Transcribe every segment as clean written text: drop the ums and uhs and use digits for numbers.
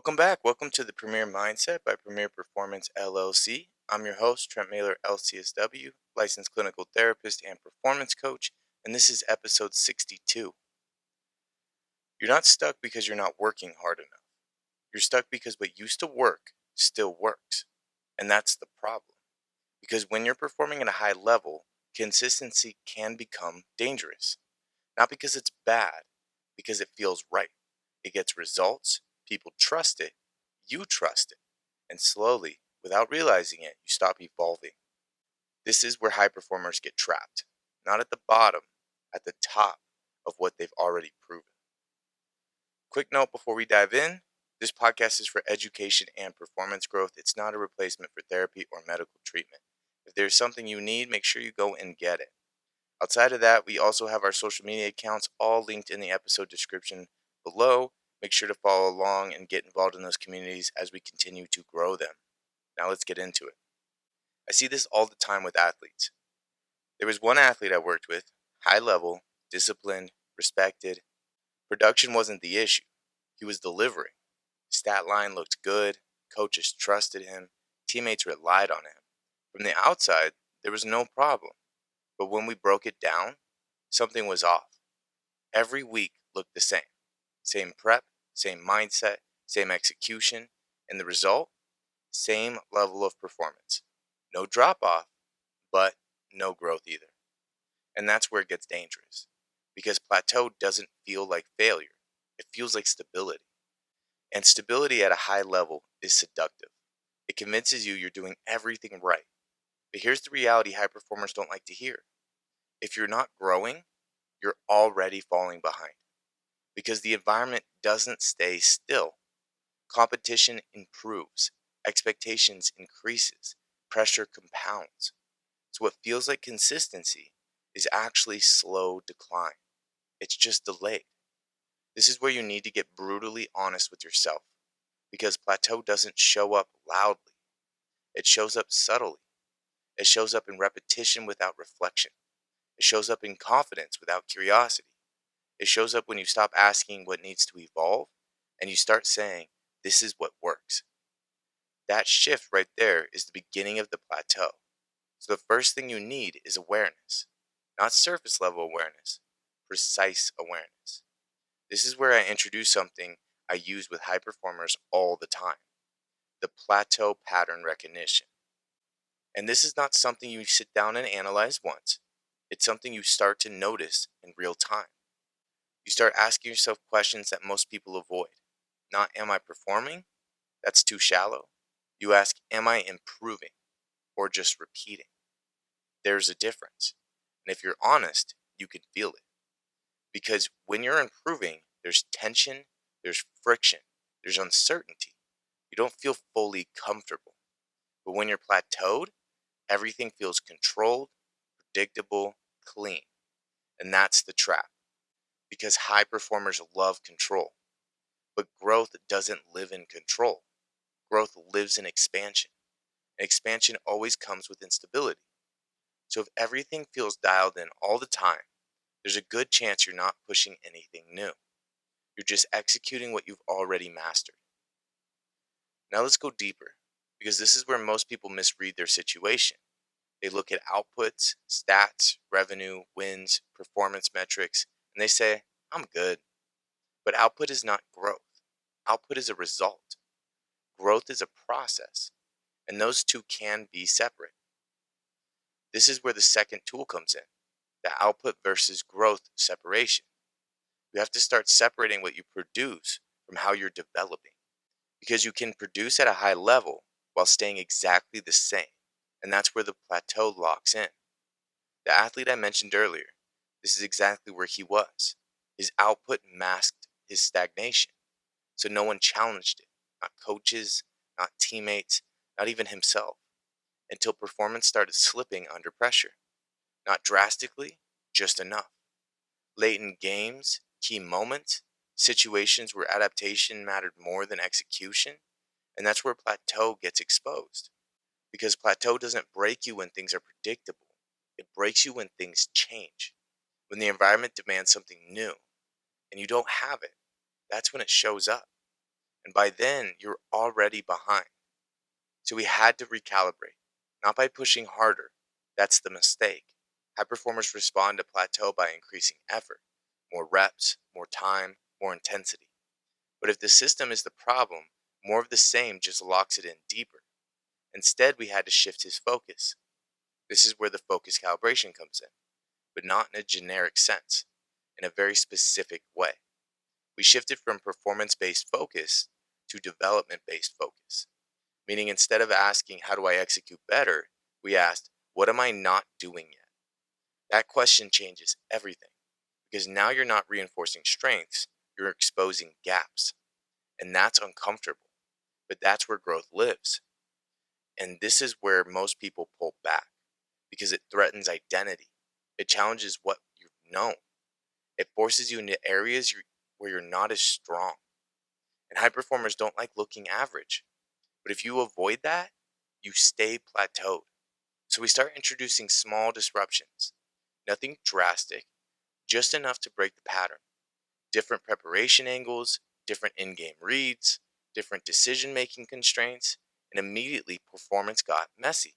Welcome back. Welcome to the Premier Mindset by Premier Performance LLC. I'm your host, Trent Mailer, LCSW, licensed clinical therapist and performance coach, and this is episode 62. You're not stuck because you're not working hard enough. You're stuck because what used to work still works. And that's the problem. Because when you're performing at a high level, consistency can become dangerous. Not because it's bad, because it feels right. It gets results, people trust it, you trust it, and slowly, without realizing it, you stop evolving. This is where high performers get trapped, not at the bottom, at the top of what they've already proven. Quick note before we dive in, this podcast is for education and performance growth. It's not a replacement for therapy or medical treatment. If there's something you need, make sure you go and get it. Outside of that, we also have our social media accounts all linked in the episode description below. Make sure to follow along and get involved in those communities as we continue to grow them. Now let's get into it. I see this all the time with athletes. There was one athlete I worked with, high level, disciplined, respected. Production wasn't the issue. He was delivering. Stat line looked good. Coaches trusted him. Teammates relied on him. From the outside, there was no problem. But when we broke it down, something was off. Every week looked the same. Same prep, same mindset, same execution, and the result? Same level of performance. No drop off, but no growth either. And that's where it gets dangerous. Because plateau doesn't feel like failure. It feels like stability. And stability at a high level is seductive. It convinces you you're doing everything right. But here's the reality high performers don't like to hear. If you're not growing, you're already falling behind. Because the environment doesn't stay still. Competition improves, expectations increases, pressure compounds. So what feels like consistency is actually slow decline. It's just delayed. This is where you need to get brutally honest with yourself. Because plateau doesn't show up loudly. It shows up subtly. It shows up in repetition without reflection. It shows up in confidence without curiosity. It shows up when you stop asking what needs to evolve and you start saying, this is what works. That shift right there is the beginning of the plateau. So the first thing you need is awareness, not surface level awareness, precise awareness. This is where I introduce something I use with high performers all the time, the plateau pattern recognition. And this is not something you sit down and analyze once. It's something you start to notice in real time. You start asking yourself questions that most people avoid. Not, am I performing? That's too shallow. You ask, am I improving? Or just repeating? There's a difference. And if you're honest, you can feel it. Because when you're improving, there's tension, there's friction, there's uncertainty. You don't feel fully comfortable. But when you're plateaued, everything feels controlled, predictable, clean. And that's the trap. Because high performers love control. But growth doesn't live in control. Growth lives in expansion. And expansion always comes with instability. So if everything feels dialed in all the time, there's a good chance you're not pushing anything new. You're just executing what you've already mastered. Now let's go deeper, because this is where most people misread their situation. They look at outputs, stats, revenue, wins, performance metrics, and they say, I'm good. But output is not growth. Output is a result. Growth is a process, and those two can be separate. This is where the second tool comes in, the output versus growth separation. You have to start separating what you produce from how you're developing, because you can produce at a high level while staying exactly the same, and that's where the plateau locks in. The athlete I mentioned earlier, this is exactly where he was. His output masked his stagnation, so no one challenged it, not coaches, not teammates, not even himself, until performance started slipping under pressure. Not drastically, just enough. Late in games, key moments, situations where adaptation mattered more than execution, and that's where plateau gets exposed. Because plateau doesn't break you when things are predictable. It breaks you when things change. When the environment demands something new, and you don't have it, that's when it shows up. And by then, you're already behind. So we had to recalibrate, not by pushing harder. That's the mistake. High performers respond to plateau by increasing effort, more reps, more time, more intensity. But if the system is the problem, more of the same just locks it in deeper. Instead, we had to shift his focus. This is where the focus calibration comes in, but not in a generic sense, in a very specific way. We shifted from performance based focus to development based focus, meaning instead of asking, how do I execute better? We asked, what am I not doing yet? That question changes everything because now you're not reinforcing strengths, you're exposing gaps. And that's uncomfortable, but that's where growth lives. And this is where most people pull back because it threatens identity. It challenges what you've known. It forces you into areas where you're not as strong. And high performers don't like looking average. But if you avoid that, you stay plateaued. So we start introducing small disruptions. Nothing drastic, just enough to break the pattern. Different preparation angles, different in-game reads, different decision-making constraints, and immediately performance got messy.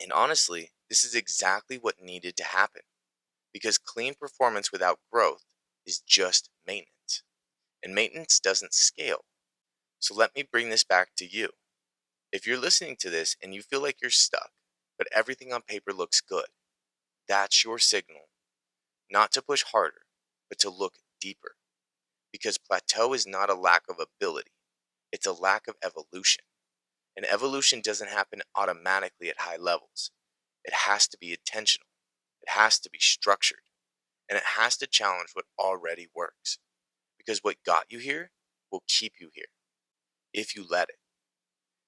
And honestly, this is exactly what needed to happen because clean performance without growth is just maintenance. And maintenance doesn't scale. So let me bring this back to you. If you're listening to this and you feel like you're stuck, but everything on paper looks good, that's your signal, not to push harder, but to look deeper. Because plateau is not a lack of ability, it's a lack of evolution. And evolution doesn't happen automatically at high levels. It has to be intentional, it has to be structured, and it has to challenge what already works. Because what got you here will keep you here if you let it.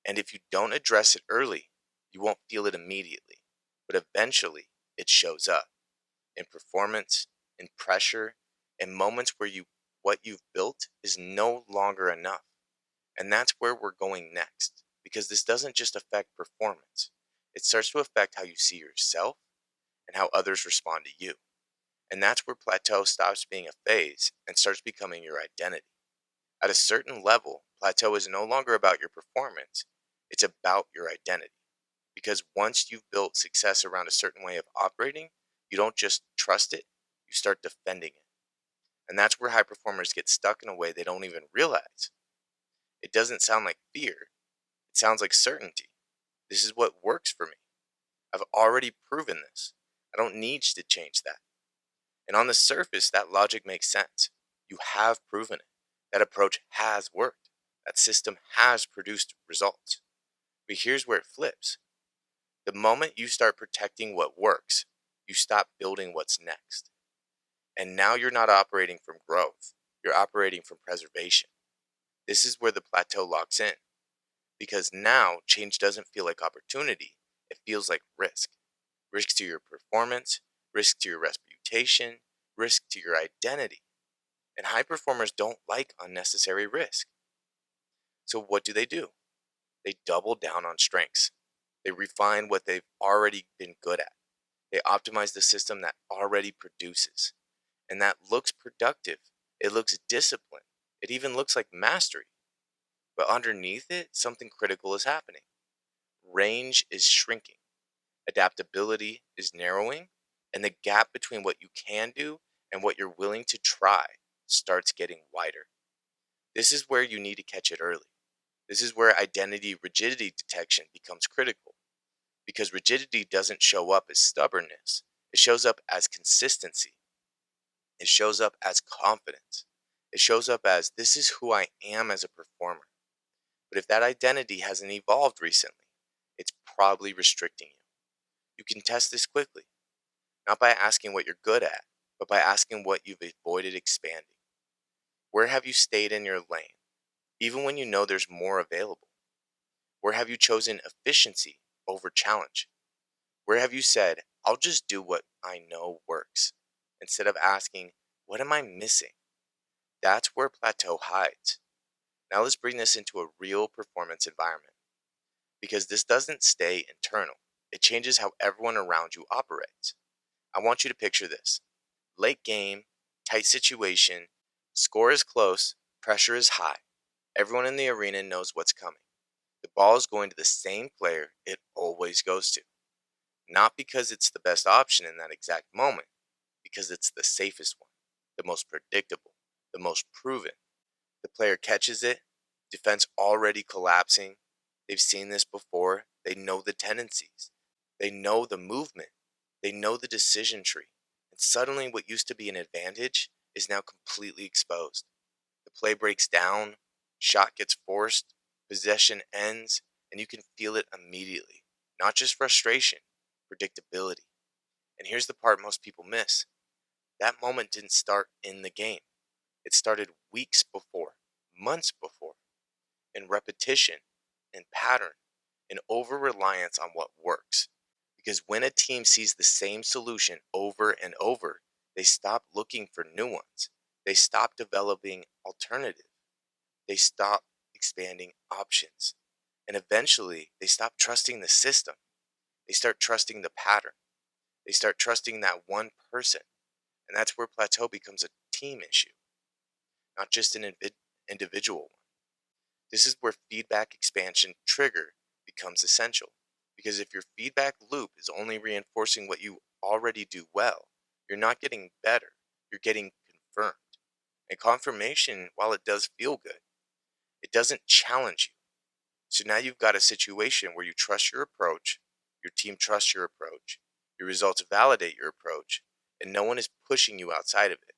And if you don't address it early, you won't feel it immediately, but eventually it shows up in performance, in pressure, in moments where what you've built is no longer enough. And that's where we're going next, because this doesn't just affect performance. It starts to affect how you see yourself and how others respond to you. And that's where plateau stops being a phase and starts becoming your identity. At a certain level, plateau is no longer about your performance, it's about your identity. Because once you've built success around a certain way of operating, you don't just trust it, you start defending it. And that's where high performers get stuck in a way they don't even realize. It doesn't sound like fear, it sounds like certainty. This is what works for me. I've already proven this. I don't need to change that. And on the surface, that logic makes sense. You have proven it. That approach has worked. That system has produced results. But here's where it flips. The moment you start protecting what works, you stop building what's next. And now you're not operating from growth, you're operating from preservation. This is where the plateau locks in. Because now change doesn't feel like opportunity, it feels like risk. Risk to your performance, risk to your reputation, risk to your identity. And high performers don't like unnecessary risk. So what do? They double down on strengths. They refine what they've already been good at. They optimize the system that already produces. And that looks productive. It looks disciplined. It even looks like mastery. But underneath it, something critical is happening. Range is shrinking. Adaptability is narrowing. And the gap between what you can do and what you're willing to try starts getting wider. This is where you need to catch it early. This is where identity rigidity detection becomes critical. Because rigidity doesn't show up as stubbornness, it shows up as consistency. It shows up as confidence. It shows up as this is who I am as a performer. But if that identity hasn't evolved recently, it's probably restricting you. You can test this quickly, not by asking what you're good at, but by asking what you've avoided expanding. Where have you stayed in your lane, even when you know there's more available? Where have you chosen efficiency over challenge? Where have you said, I'll just do what I know works, instead of asking, what am I missing? That's where plateau hides. Now let's bring this into a real performance environment, because this doesn't stay internal. It changes how everyone around you operates. I want you to picture this. Late game, tight situation, score is close, pressure is high. Everyone in the arena knows what's coming. The ball is going to the same player it always goes to. Not because it's the best option in that exact moment, because it's the safest one, the most predictable, the most proven. The player catches it, defense already collapsing. They've seen this before. They know the tendencies. They know the movement. They know the decision tree. And suddenly, what used to be an advantage is now completely exposed. The play breaks down, shot gets forced, possession ends, and you can feel it immediately. Not just frustration, predictability. And here's the part most people miss: that moment didn't start in the game, it started weeks before, months before, in repetition, in pattern, in over reliance on what works. Because when a team sees the same solution over and over, they stop looking for new ones. They stop developing alternatives. They stop expanding options. And eventually, they stop trusting the system. They start trusting the pattern. They start trusting that one person. And that's where plateau becomes a team issue, not just an individual one. This is where feedback expansion trigger becomes essential. Because if your feedback loop is only reinforcing what you already do well, you're not getting better, you're getting confirmed. And confirmation, while it does feel good, it doesn't challenge you. So now you've got a situation where you trust your approach, your team trusts your approach, your results validate your approach, and no one is pushing you outside of it.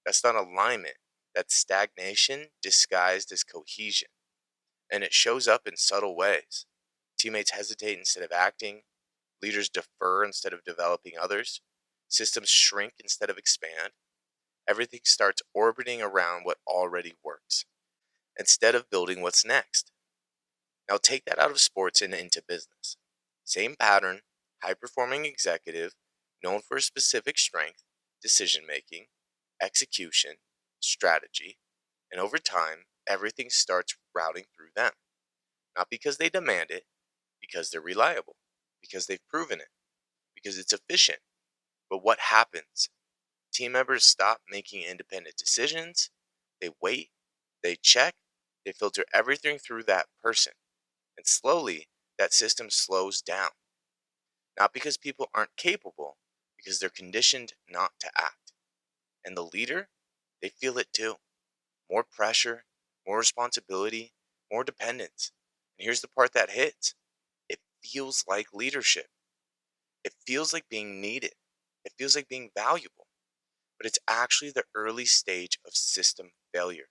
That's not alignment, that's stagnation disguised as cohesion. And it shows up in subtle ways. Teammates hesitate instead of acting, leaders defer instead of developing others, systems shrink instead of expand. Everything starts orbiting around what already works instead of building what's next. Now take that out of sports and into business. Same pattern, high performing executive, known for a specific strength, decision making, execution, strategy, and over time, everything starts routing through them. Not because they demand it, because they're reliable, because they've proven it, because it's efficient. But what happens? Team members stop making independent decisions, they wait, they check, they filter everything through that person. And slowly, that system slows down. Not because people aren't capable, because they're conditioned not to act. And the leader, they feel it too. More pressure, more responsibility, more dependence. And here's the part that hits: it feels like leadership. It feels like being needed. It feels like being valuable. But it's actually the early stage of system failure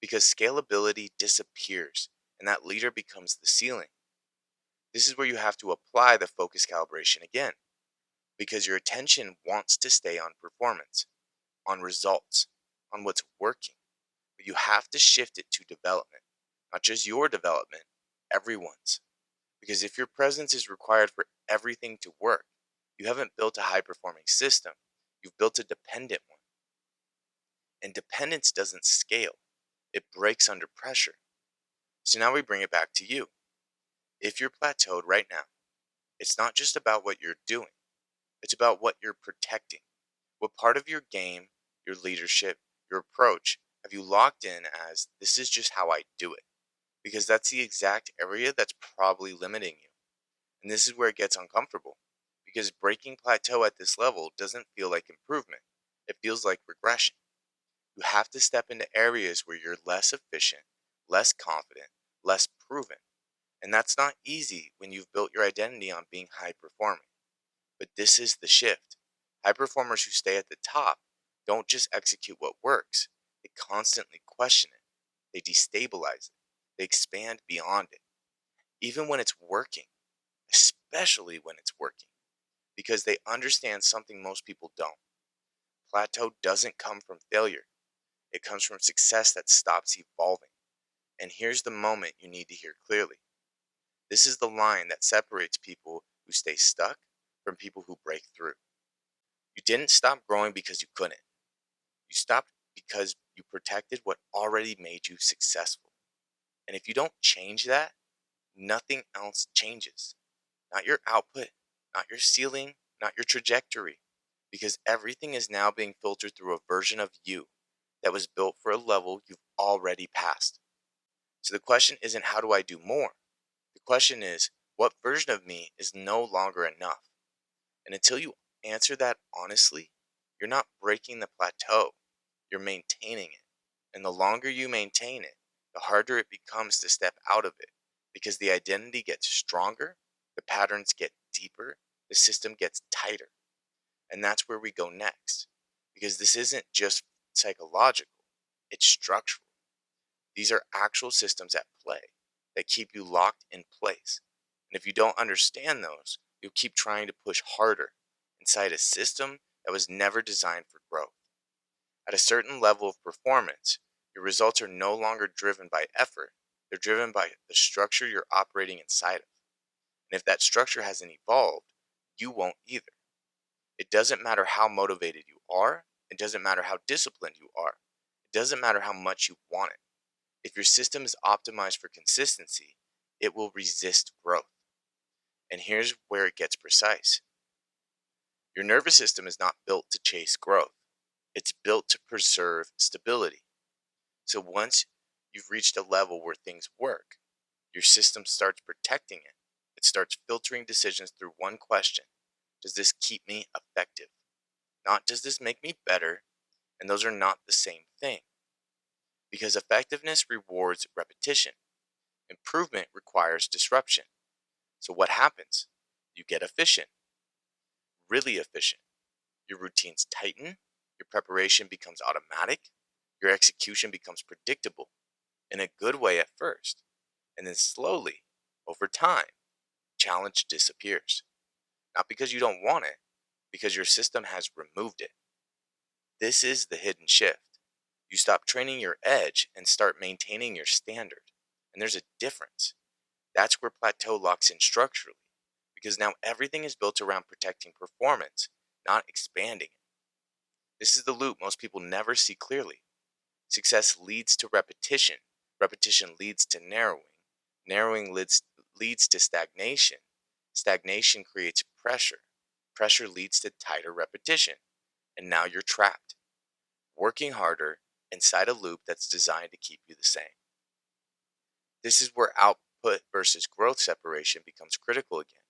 because scalability disappears and that leader becomes the ceiling. This is where you have to apply the focus calibration again because your attention wants to stay on performance, on results, on what's working. But you have to shift it to development, not just your development, everyone's. Because if your presence is required for everything to work, you haven't built a high performing system, you've built a dependent one. And dependence doesn't scale, it breaks under pressure. So now we bring it back to you. If you're plateaued right now, it's not just about what you're doing, it's about what you're protecting. What part of your game, your leadership, your approach have you locked in as this is just how I do it? Because that's the exact area that's probably limiting you. And this is where it gets uncomfortable. Because breaking plateau at this level doesn't feel like improvement, it feels like regression. You have to step into areas where you're less efficient, less confident, less proven. And that's not easy when you've built your identity on being high performing. But this is the shift. High performers who stay at the top don't just execute what works, they constantly question it, they destabilize it, they expand beyond it, even when it's working, especially when it's working, because they understand something most people don't. Plateau doesn't come from failure, it comes from success that stops evolving. And here's the moment you need to hear clearly. This is the line that separates people who stay stuck from people who break through. You didn't stop growing because you couldn't. You stopped because you protected what already made you successful. And if you don't change that, nothing else changes. Not your output, not your ceiling, not your trajectory. Because everything is now being filtered through a version of you that was built for a level you've already passed. So the question isn't how do I do more? The question is what version of me is no longer enough? And until you answer that honestly, you're not breaking the plateau, you're maintaining it. And the longer you maintain it, the harder it becomes to step out of it because the identity gets stronger, the patterns get deeper, the system gets tighter. And that's where we go next because this isn't just psychological, it's structural. These are actual systems at play that keep you locked in place. And if you don't understand those, you'll keep trying to push harder inside a system that was never designed for growth. At a certain level of performance, your results are no longer driven by effort, they're driven by the structure you're operating inside of. And if that structure hasn't evolved, you won't either. It doesn't matter how motivated you are, it doesn't matter how disciplined you are, it doesn't matter how much you want it. If your system is optimized for consistency, it will resist growth. And here's where it gets precise. Your nervous system is not built to chase growth. It's built to preserve stability. So once you've reached a level where things work, your system starts protecting it. It starts filtering decisions through one question. Does this keep me effective? Not does this make me better? And those are not the same thing. Because effectiveness rewards repetition. Improvement requires disruption. So what happens? You get efficient, really efficient. Your routines tighten, your preparation becomes automatic, your execution becomes predictable in a good way at first. And then slowly, over time, challenge disappears. Not because you don't want it, because your system has removed it. This is the hidden shift. You stop training your edge and start maintaining your standard. And there's a difference. That's where plateau locks in structurally, because now everything is built around protecting performance, not expanding it. This is the loop most people never see clearly. Success leads to repetition, repetition leads to narrowing, narrowing leads to stagnation, stagnation creates pressure, pressure leads to tighter repetition, and now you're trapped, working harder inside a loop that's designed to keep you the same. This is where output versus growth separation becomes critical again,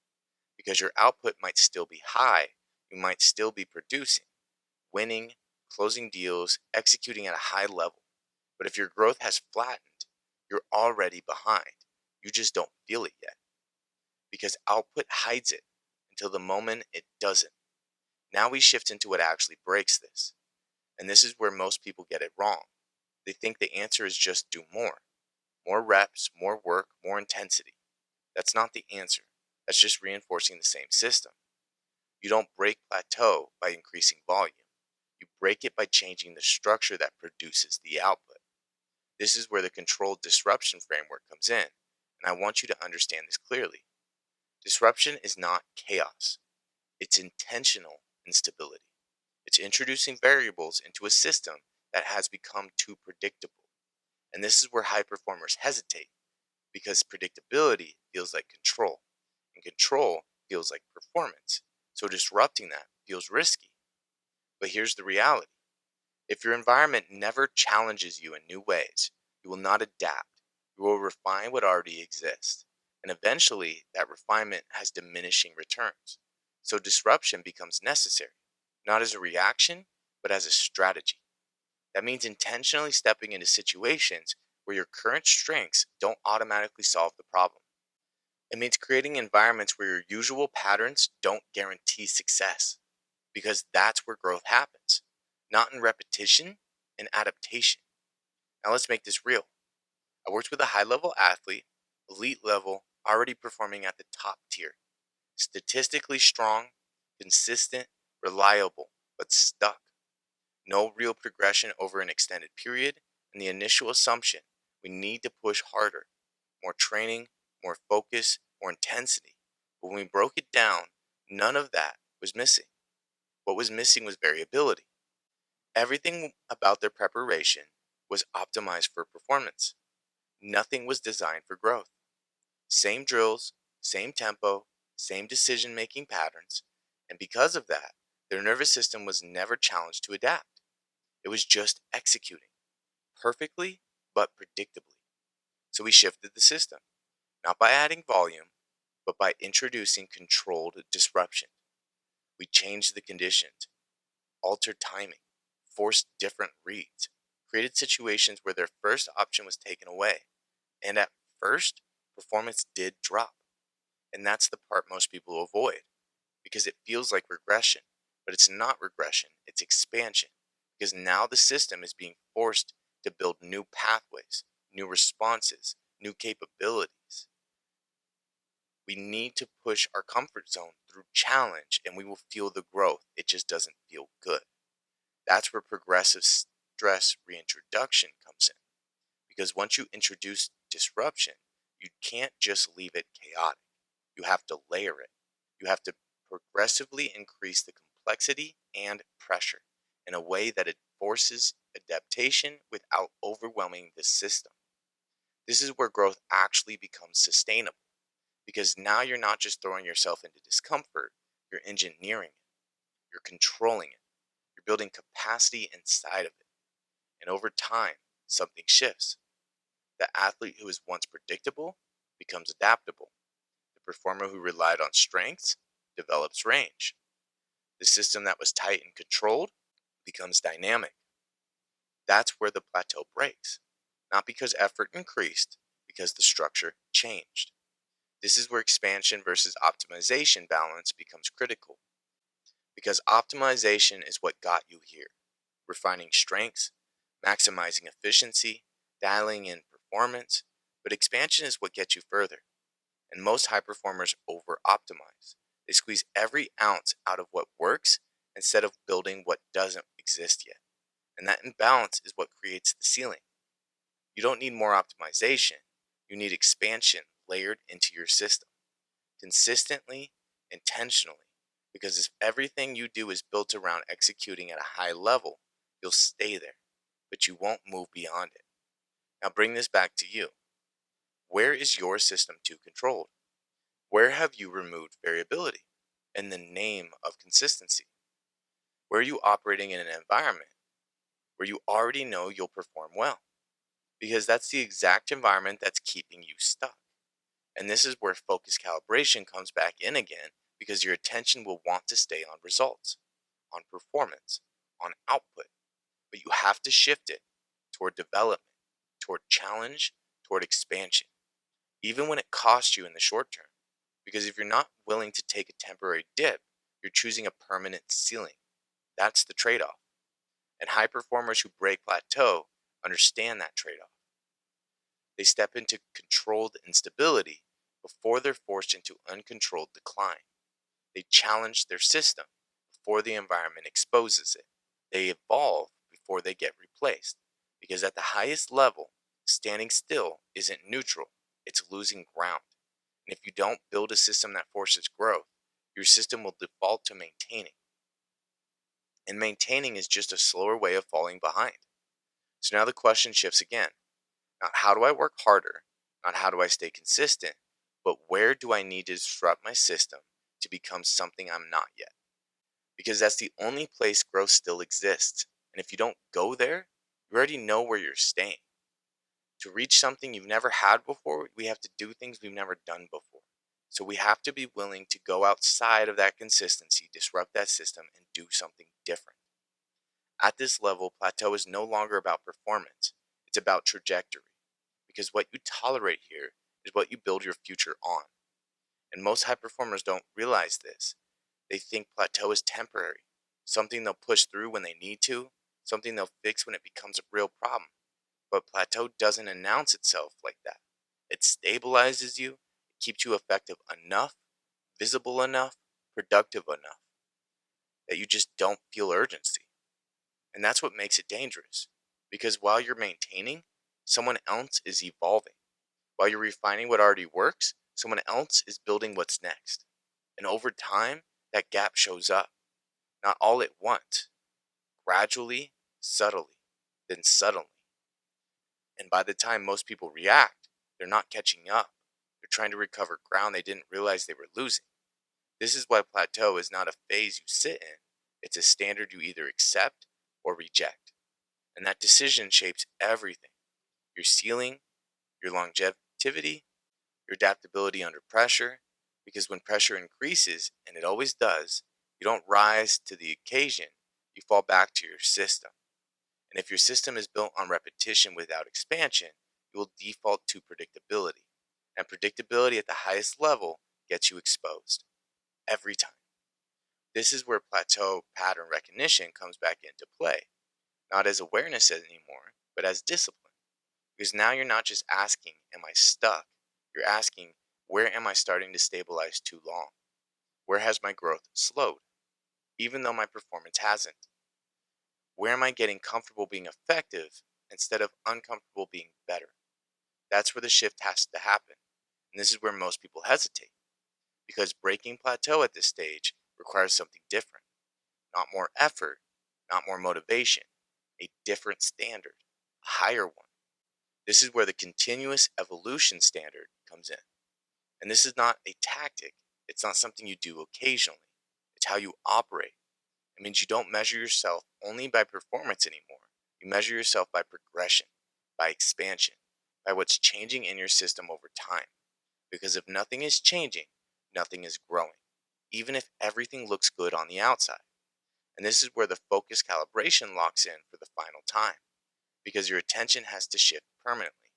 because your output might still be high, you might still be producing, winning, closing deals, executing at a high level. But if your growth has flattened, you're already behind. You just don't feel it yet because output hides it until the moment it doesn't. Now we shift into what actually breaks this. And this is where most people get it wrong. They think the answer is just do more. More reps, more work, more intensity. That's not the answer. That's just reinforcing the same system. You don't break plateau by increasing volume. You break it by changing the structure that produces the output. This is where the controlled disruption framework comes in, and I want you to understand this clearly. Disruption is not chaos, it's intentional instability. It's introducing variables into a system that has become too predictable. And this is where high performers hesitate because predictability feels like control, and control feels like performance. So disrupting that feels risky. But here's the reality. If your environment never challenges you in new ways, you will not adapt. You will refine what already exists. And eventually, that refinement has diminishing returns. So disruption becomes necessary, not as a reaction, but as a strategy. That means intentionally stepping into situations where your current strengths don't automatically solve the problem. It means creating environments where your usual patterns don't guarantee success, because that's where growth happens, not in repetition, in adaptation. Now let's make this real. I worked with a high level athlete, elite level, already performing at the top tier, statistically strong, consistent, reliable, but stuck. No real progression over an extended period, and the initial assumption we need to push harder, more training, more focus, more intensity. But when we broke it down, none of that was missing. What was missing was variability. Everything about their preparation was optimized for performance. Nothing was designed for growth. Same drills, same tempo, same decision making patterns. And because of that, their nervous system was never challenged to adapt. It was just executing perfectly but predictably. So we shifted the system, not by adding volume, but by introducing controlled disruption. We changed the conditions, altered timing, forced different reads, created situations where their first option was taken away. And at first, performance did drop. And that's the part most people avoid because it feels like regression, but it's not regression, it's expansion. Because now the system is being forced to build new pathways, new responses, new capabilities. We need to push our comfort zone through challenge and we will feel the growth. It just doesn't feel good. That's where progressive stress reintroduction comes in. Because once you introduce disruption, you can't just leave it chaotic. You have to layer it. You have to progressively increase the complexity and pressure in a way that it forces adaptation without overwhelming the system. This is where growth actually becomes sustainable because now you're not just throwing yourself into discomfort, you're engineering it, you're controlling it, you're building capacity inside of it. And over time, something shifts. The athlete who is once predictable becomes adaptable. The performer who relied on strengths develops range. The system that was tight and controlled becomes dynamic. That's where the plateau breaks. Not because effort increased, because the structure changed. This is where expansion versus optimization balance becomes critical. Because optimization is what got you here. Refining strengths, maximizing efficiency, dialing in performance. But expansion is what gets you further. And most high performers over optimize. They squeeze every ounce out of what works instead of building what doesn't exist yet. And that imbalance is what creates the ceiling. You don't need more optimization, you need expansion layered into your system, consistently, intentionally. Because if everything you do is built around executing at a high level, you'll stay there, but you won't move beyond it. Now bring this back to you. Where is your system too controlled? Where have you removed variability in the name of consistency? Where are you operating in an environment where you already know you'll perform well? Because that's the exact environment that's keeping you stuck. And this is where focus calibration comes back in again because your attention will want to stay on results, on performance, on output. But you have to shift it toward development, toward challenge, toward expansion, even when it costs you in the short term. Because if you're not willing to take a temporary dip, you're choosing a permanent ceiling. That's the trade off. And high performers who break plateau understand that trade off. They step into controlled instability before they're forced into uncontrolled decline. They challenge their system before the environment exposes it. They evolve before they get replaced. Because at the highest level, standing still isn't neutral, it's losing ground. And if you don't build a system that forces growth, your system will default to maintaining. And maintaining is just a slower way of falling behind. So now the question shifts again. Not how do I work harder, not how do I stay consistent, but where do I need to disrupt my system to become something I'm not yet? Because that's the only place growth still exists. And if you don't go there, you already know where you're staying. To reach something you've never had before, we have to do things we've never done before. So we have to be willing to go outside of that consistency, disrupt that system, and do something different. At this level, plateau is no longer about performance, it's about trajectory. Because what you tolerate here is what you build your future on. And most high performers don't realize this. They think plateau is temporary, something they'll push through when they need to, something they'll fix when it becomes a real problem. But plateau doesn't announce itself like that. It stabilizes you, it keeps you effective enough, visible enough, productive enough that you just don't feel urgency. And that's what makes it dangerous. Because while you're maintaining, someone else is evolving. While you're refining what already works, someone else is building what's next. And over time, that gap shows up. Not all at once, gradually, subtly, then suddenly. And by the time most people react, they're not catching up. They're trying to recover ground they didn't realize they were losing. This is why plateau is not a phase you sit in. It's a standard you either accept or reject. And that decision shapes everything. Your ceiling, your longevity, your adaptability under pressure, because when pressure increases, and it always does, you don't rise to the occasion, you fall back to your system. And if your system is built on repetition without expansion, you will default to predictability. And predictability at the highest level gets you exposed every time. This is where plateau pattern recognition comes back into play, not as awareness anymore, but as discipline. Because now you're not just asking, am I stuck? You're asking, where am I starting to stabilize too long? Where has my growth slowed, even though my performance hasn't? Where am I getting comfortable being effective instead of uncomfortable being better? That's where the shift has to happen. And this is where most people hesitate, because breaking plateau at this stage requires something different. Not more effort, not more motivation, a different standard, a higher one. This is where the continuous evolution standard comes in. And this is not a tactic. It's not something you do occasionally. It's how you operate. It means you don't measure yourself only by performance anymore. You measure yourself by progression, by expansion, by what's changing in your system over time. Because if nothing is changing, nothing is growing, even if everything looks good on the outside. And this is where the focus calibration locks in for the final time, because your attention has to shift permanently,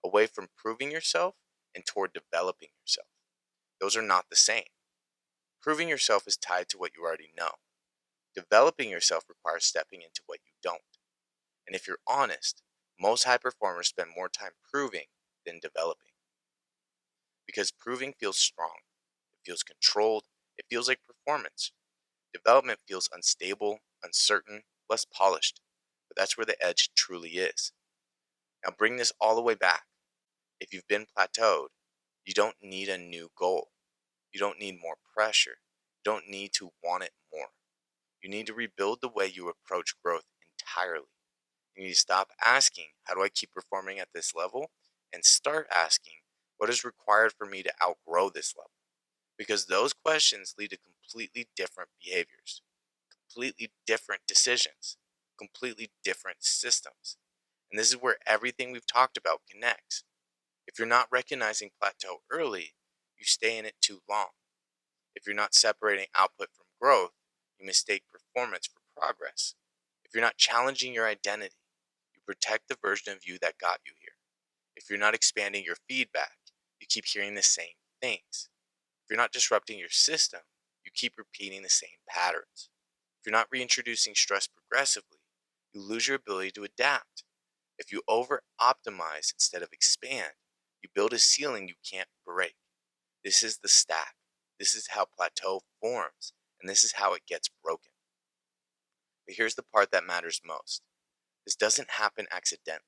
away from proving yourself and toward developing yourself. Those are not the same. Proving yourself is tied to what you already know. Developing yourself requires stepping into what you don't. And if you're honest, most high performers spend more time proving than developing. Because proving feels strong, it feels controlled, it feels like performance. Development feels unstable, uncertain, less polished. But that's where the edge truly is. Now bring this all the way back. If you've been plateaued, you don't need a new goal. You don't need more pressure. You don't need to want it more. You need to rebuild the way you approach growth entirely. You need to stop asking, how do I keep performing at this level? And start asking, what is required for me to outgrow this level? Because those questions lead to completely different behaviors, completely different decisions, completely different systems. And this is where everything we've talked about connects. If you're not recognizing plateau early, you stay in it too long. If you're not separating output from growth, you mistake performance for progress. If you're not challenging your identity, you protect the version of you that got you here. If you're not expanding your feedback, you keep hearing the same things. If you're not disrupting your system, you keep repeating the same patterns. If you're not reintroducing stress progressively, you lose your ability to adapt. If you over optimize instead of expand, you build a ceiling you can't break. This is the stack. This is how plateau forms, and this is how it gets broken. But here's the part that matters most. This doesn't happen accidentally.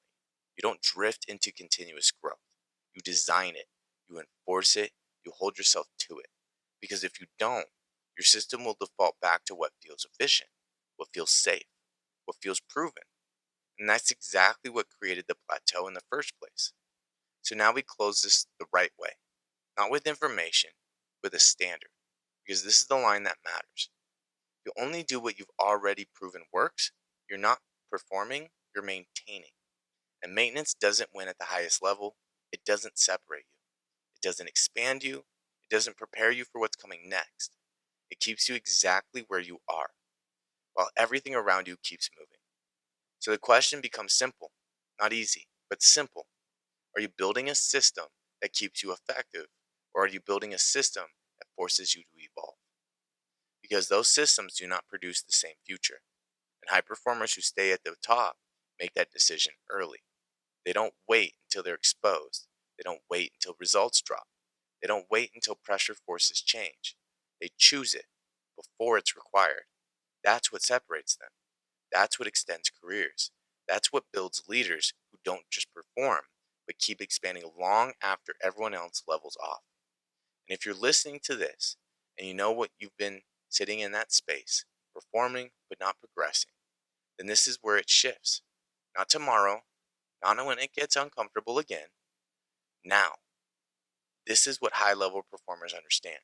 You don't drift into continuous growth. You design it, you enforce it, you hold yourself to it. Because if you don't, your system will default back to what feels efficient, what feels safe, what feels proven. And that's exactly what created the plateau in the first place. So now we close this the right way, not with information, with a standard. Because this is the line that matters. You only do what you've already proven works. You're not performing, you're maintaining. And maintenance doesn't win at the highest level. It doesn't separate you. It doesn't expand you. It doesn't prepare you for what's coming next. It keeps you exactly where you are, while everything around you keeps moving. So the question becomes simple, not easy, but simple. Are you building a system that keeps you effective, or are you building a system that forces you to evolve? Because those systems do not produce the same future. And high performers who stay at the top make that decision early. They don't wait until they're exposed. They don't wait until results drop. They don't wait until pressure forces change. They choose it before it's required. That's what separates them. That's what extends careers. That's what builds leaders who don't just perform, but keep expanding long after everyone else levels off. And if you're listening to this and you know what you've been sitting in that space, performing but not progressing, then this is where it shifts. Not tomorrow, not when it gets uncomfortable again. Now, this is what high level performers understand.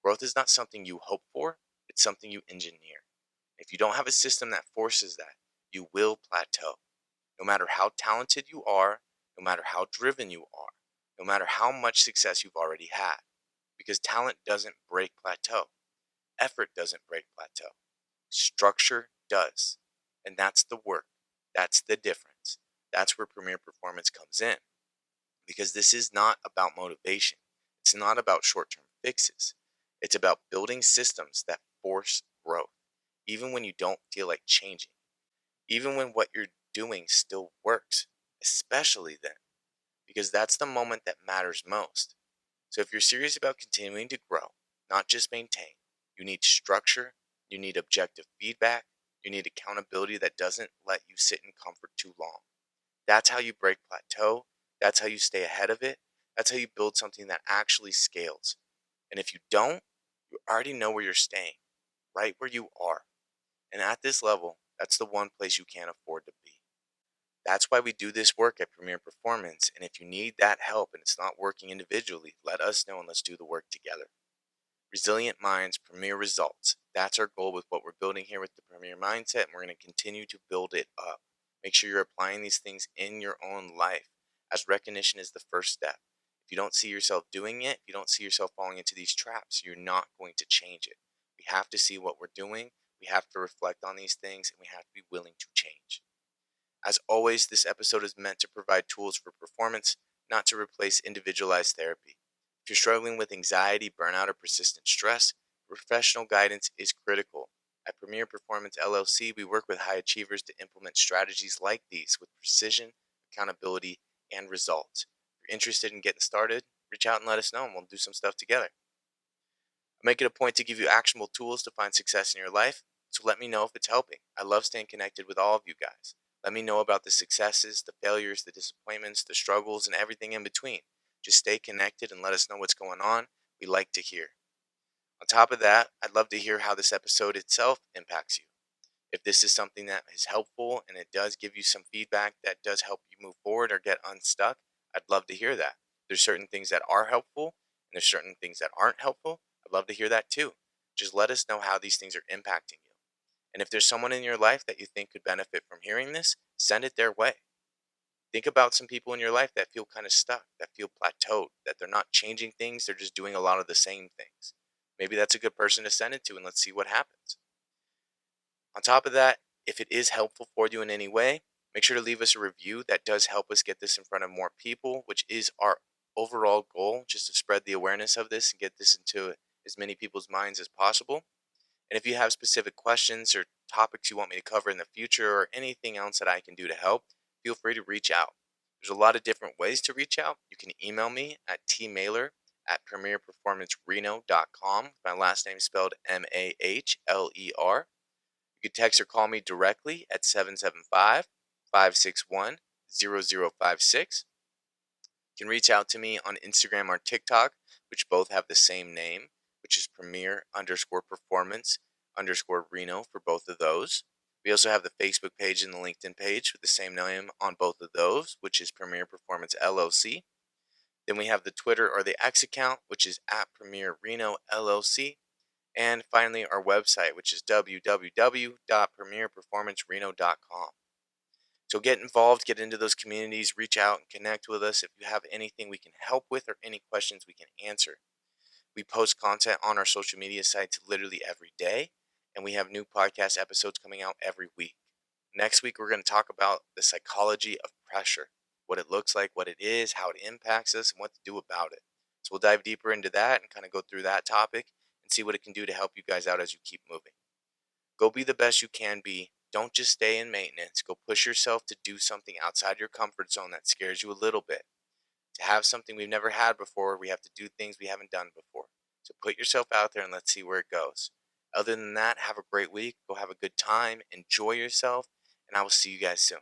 Growth is not something you hope for, it's something you engineer. If you don't have a system that forces that, you will plateau. No matter how talented you are, no matter how driven you are, no matter how much success you've already had. Because talent doesn't break plateau, effort doesn't break plateau, structure does. And that's the work, that's the difference. That's where premier performance comes in. Because this is not about motivation, it's not about short term fixes. It's about building systems that force growth, even when you don't feel like changing, even when what you're doing still works, especially then, because that's the moment that matters most. So if you're serious about continuing to grow, not just maintain, you need structure, you need objective feedback, you need accountability that doesn't let you sit in comfort too long. That's how you break plateau. That's how you stay ahead of it. That's how you build something that actually scales. And if you don't, you already know where you're staying, right where you are. And at this level, that's the one place you can't afford to be. That's why we do this work at Premier Performance. And if you need that help and it's not working individually, let us know and let's do the work together. Resilient minds, premier results. That's our goal with what we're building here with the Premier Mindset, and we're going to continue to build it up. Make sure you're applying these things in your own life, as recognition is the first step. If you don't see yourself doing it, if you don't see yourself falling into these traps, you're not going to change it. We have to see what we're doing, we have to reflect on these things, and we have to be willing to change. As always, this episode is meant to provide tools for performance, not to replace individualized therapy. If you're struggling with anxiety, burnout, or persistent stress, professional guidance is critical. At Premier Performance LLC, we work with high achievers to implement strategies like these with precision, accountability, and results. If you're interested in getting started, reach out and let us know, and we'll do some stuff together. I make it a point to give you actionable tools to find success in your life, so let me know if it's helping. I love staying connected with all of you guys. Let me know about the successes, the failures, the disappointments, the struggles, and everything in between. Just stay connected and let us know what's going on. We like to hear. On top of that, I'd love to hear how this episode itself impacts you. If this is something that is helpful and it does give you some feedback that does help you move forward or get unstuck, I'd love to hear that. There's certain things that are helpful and there's certain things that aren't helpful. I'd love to hear that too. Just let us know how these things are impacting you. And if there's someone in your life that you think could benefit from hearing this, send it their way. Think about some people in your life that feel kind of stuck, that feel plateaued, that they're not changing things, they're just doing a lot of the same things. Maybe that's a good person to send it to, and let's see what happens. On top of that, if it is helpful for you in any way, make sure to leave us a review. That does help us get this in front of more people, which is our overall goal, just to spread the awareness of this and get this into as many people's minds as possible. And if you have specific questions or topics you want me to cover in the future or anything else that I can do to help, feel free to reach out. There's a lot of different ways to reach out. You can email me at tmailer@premierperformancereno.com. My last name is spelled Mahler. You can text or call me directly at 775-561-0056. You can reach out to me on Instagram or TikTok, which both have the same name, which is premier_performance_Reno for both of those. We also have the Facebook page and the LinkedIn page with the same name on both of those, which is Premier Performance LLC. Then we have the Twitter or the X account, which is at Premier Reno LLC. And finally, our website, which is www.premierperformancereno.com. So get involved, get into those communities, reach out and connect with us if you have anything we can help with or any questions we can answer. We post content on our social media sites literally every day, and we have new podcast episodes coming out every week. Next week, we're going to talk about the psychology of pressure, what it looks like, what it is, how it impacts us, and what to do about it. So we'll dive deeper into that and kind of go through that topic and see what it can do to help you guys out as you keep moving. Go be the best you can be. Don't just stay in maintenance. Go push yourself to do something outside your comfort zone that scares you a little bit. To have something we've never had before, we have to do things we haven't done before. So put yourself out there and let's see where it goes. Other than that, have a great week. Go have a good time. Enjoy yourself. And I will see you guys soon.